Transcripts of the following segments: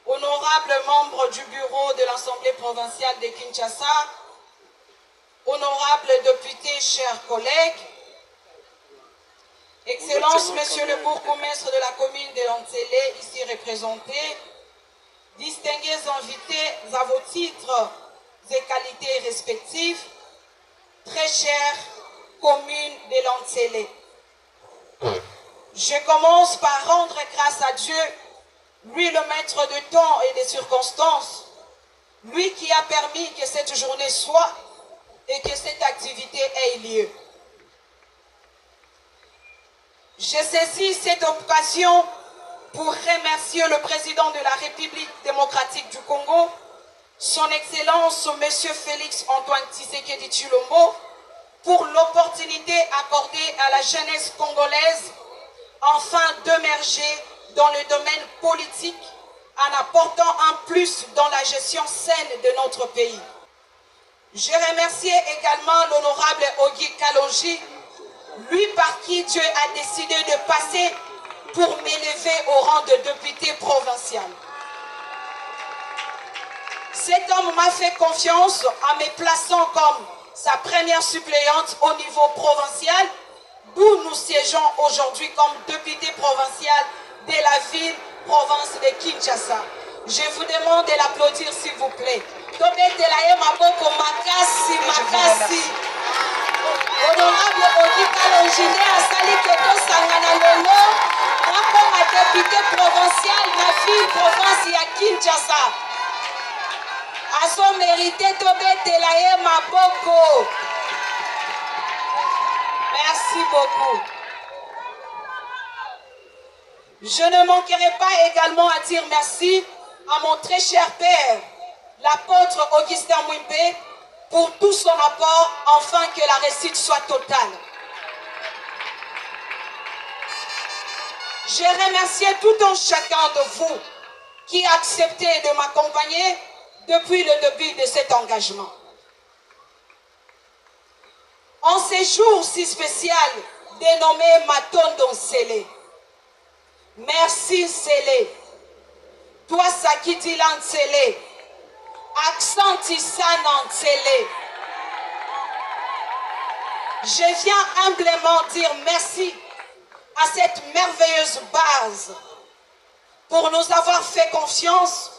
Honorables membres du bureau de l'Assemblée provinciale de Kinshasa, honorables députés, chers collègues, Excellences, Monsieur le bourgmestre de la commune de Lantsele, ici représenté, distingués invités à vos titres et qualités respectifs, très chère commune de Lantsele. Je commence par rendre grâce à Dieu, lui le maître de temps et des circonstances, lui qui a permis que cette journée soit et que cette activité ait lieu. Je saisis cette occasion pour remercier le président de la République démocratique du Congo, son Excellence M. Félix Antoine Tshisekedi Tshilombo, pour l'opportunité accordée à la jeunesse congolaise afin d'émerger dans le domaine politique en apportant un plus dans la gestion saine de notre pays. Je remercie également l'honorable Ogi Kalonji, lui par qui Dieu a décidé de passer pour m'élever au rang de député provincial. Cet homme m'a fait confiance en me plaçant comme sa première suppléante au niveau provincial, d'où nous siégeons aujourd'hui comme député provincial de la ville, province de Kinshasa. Je vous demande de l'applaudir s'il vous plaît. Honorable Ogi Kalonji asali keko sangana lelo comme député provincial de la ville, province ya Kinshasa. Aso mérité tobetela ye maboko. Merci beaucoup. Je ne manquerai pas également à dire merci à mon très cher père, l'apôtre Augustin Mwimbe, pour tout son apport, afin que la réussite soit totale. Je remercie tout un chacun de vous qui a accepté de m'accompagner depuis le début de cet engagement. En ces jours si spéciaux dénommés Matondo Nsele, merci Nsele, toi Sakitilan Nsele, Accent Issan Nsele. Je viens humblement dire merci à cette merveilleuse base pour nous avoir fait confiance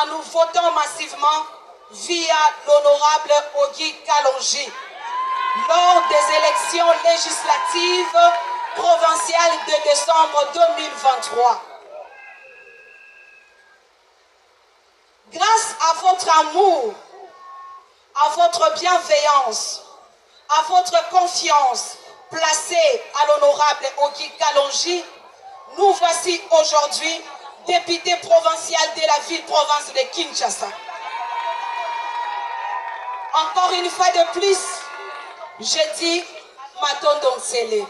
en nous votant massivement via l'honorable Ogi Kalonji lors des élections législatives provinciales de décembre 2023. Grâce à votre amour, à votre bienveillance, à votre confiance placée à l'honorable Ogi Kalonji, nous voici aujourd'hui député provincial de la ville-province de Kinshasa. Encore une fois de plus, je dis Matondo Nsele.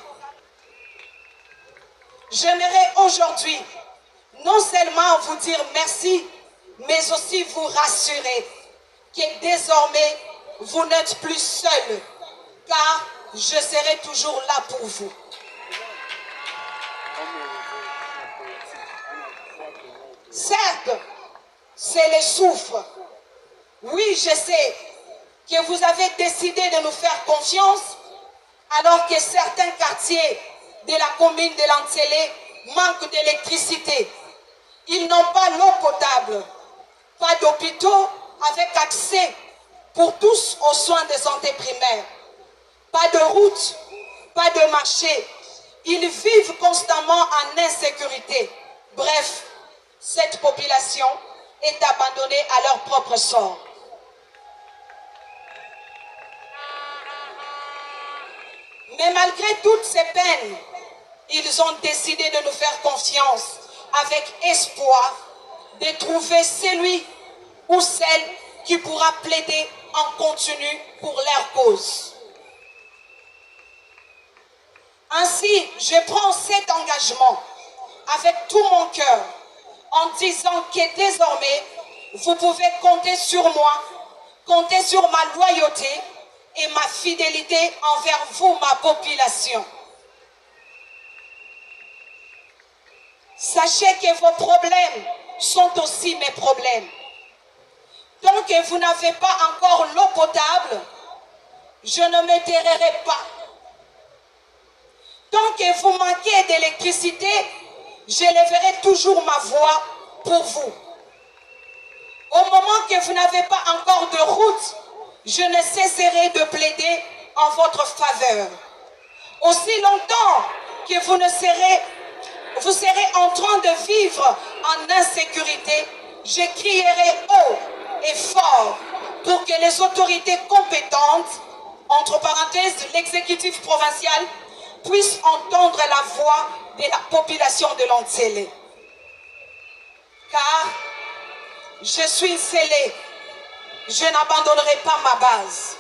J'aimerais aujourd'hui non seulement vous dire merci, mais aussi vous rassurer que désormais vous n'êtes plus seul, car je serai toujours là pour vous. Certes, c'est le souffle. Oui, je sais que vous avez décidé de nous faire confiance alors que certains quartiers de la commune de Lantsele manque d'électricité. Ils n'ont pas l'eau potable, pas d'hôpitaux avec accès pour tous aux soins de santé primaire, pas de route, pas de marché. Ils vivent constamment en insécurité. Bref, cette population est abandonnée à leur propre sort. Mais malgré toutes ces peines, ils ont décidé de nous faire confiance avec espoir de trouver celui ou celle qui pourra plaider en continu pour leur cause. Ainsi, je prends cet engagement avec tout mon cœur en disant que désormais, vous pouvez compter sur moi, compter sur ma loyauté et ma fidélité envers vous, ma population. Sachez que vos problèmes sont aussi mes problèmes. Tant que vous n'avez pas encore l'eau potable, je ne me tairai pas. Tant que vous manquez d'électricité, j'élèverai toujours ma voix pour vous. Au moment que vous n'avez pas encore de route, je ne cesserai de plaider en votre faveur. Aussi longtemps que vous serez en train de vivre en insécurité, je crierai haut et fort pour que les autorités compétentes, entre parenthèses l'exécutif provincial, puissent entendre la voix de la population de Lantsele. Car je suis scellé, je n'abandonnerai pas ma base.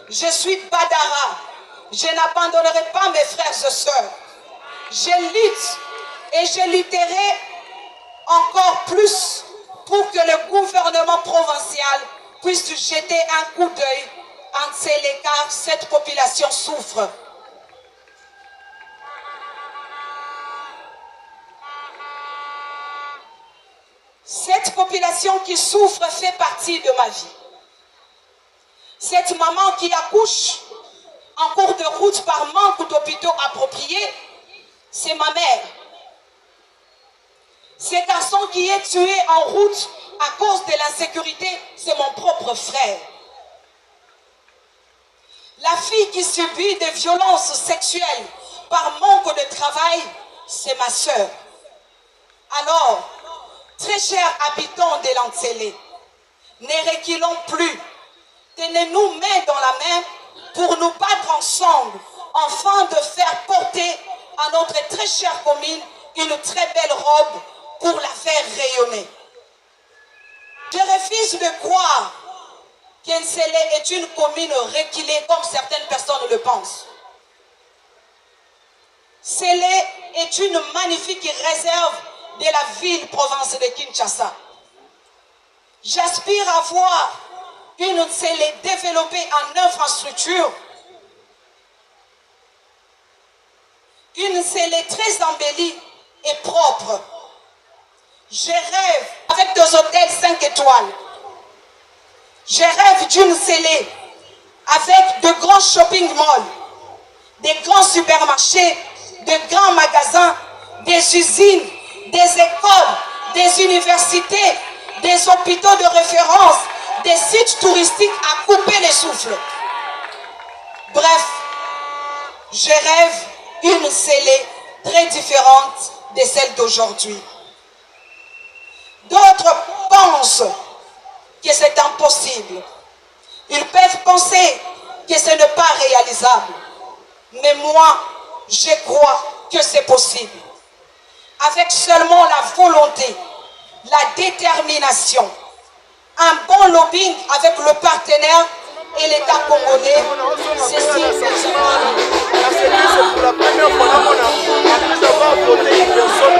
Je suis Badara, je n'abandonnerai pas mes frères et sœurs. Je lutte et je lutterai encore plus pour que le gouvernement provincial puisse jeter un coup d'œil en Tsélé, car cette population souffre. Cette population qui souffre fait partie de ma vie. Cette maman qui accouche en cours de route par manque d'hôpitaux appropriés, c'est ma mère. Ce garçon qui est tué en route à cause de l'insécurité, c'est mon propre frère. La fille qui subit des violences sexuelles par manque de travail, c'est ma sœur. Alors, très chers habitants de Lantsele, ne reculons plus. Tenez-nous main dans la main pour nous battre ensemble, afin de faire porter à notre très chère commune une très belle robe pour la faire rayonner. Je refuse de croire qu'Nsele est une commune reculée comme certaines personnes le pensent. Nsele est une magnifique réserve de la ville-province de Kinshasa. J'aspire à voir une Nsele développée en infrastructure, une Nsele très embellie et propre. Je rêve avec des hôtels 5 étoiles. Je rêve d'une Nsele avec de grands shopping malls, des grands supermarchés, de grands magasins, des usines, des écoles, des universités, des hôpitaux de référence, des sites touristiques à couper les souffles. Bref, je rêve une Nsele très différente de celle d'aujourd'hui. D'autres pensent que c'est impossible. Ils peuvent penser que ce n'est pas réalisable. Mais moi, je crois que c'est possible. Avec seulement la volonté, la détermination, un bon lobbying avec le partenaire et l'État congolais, c'est pour la première fois, après avoir voté une personne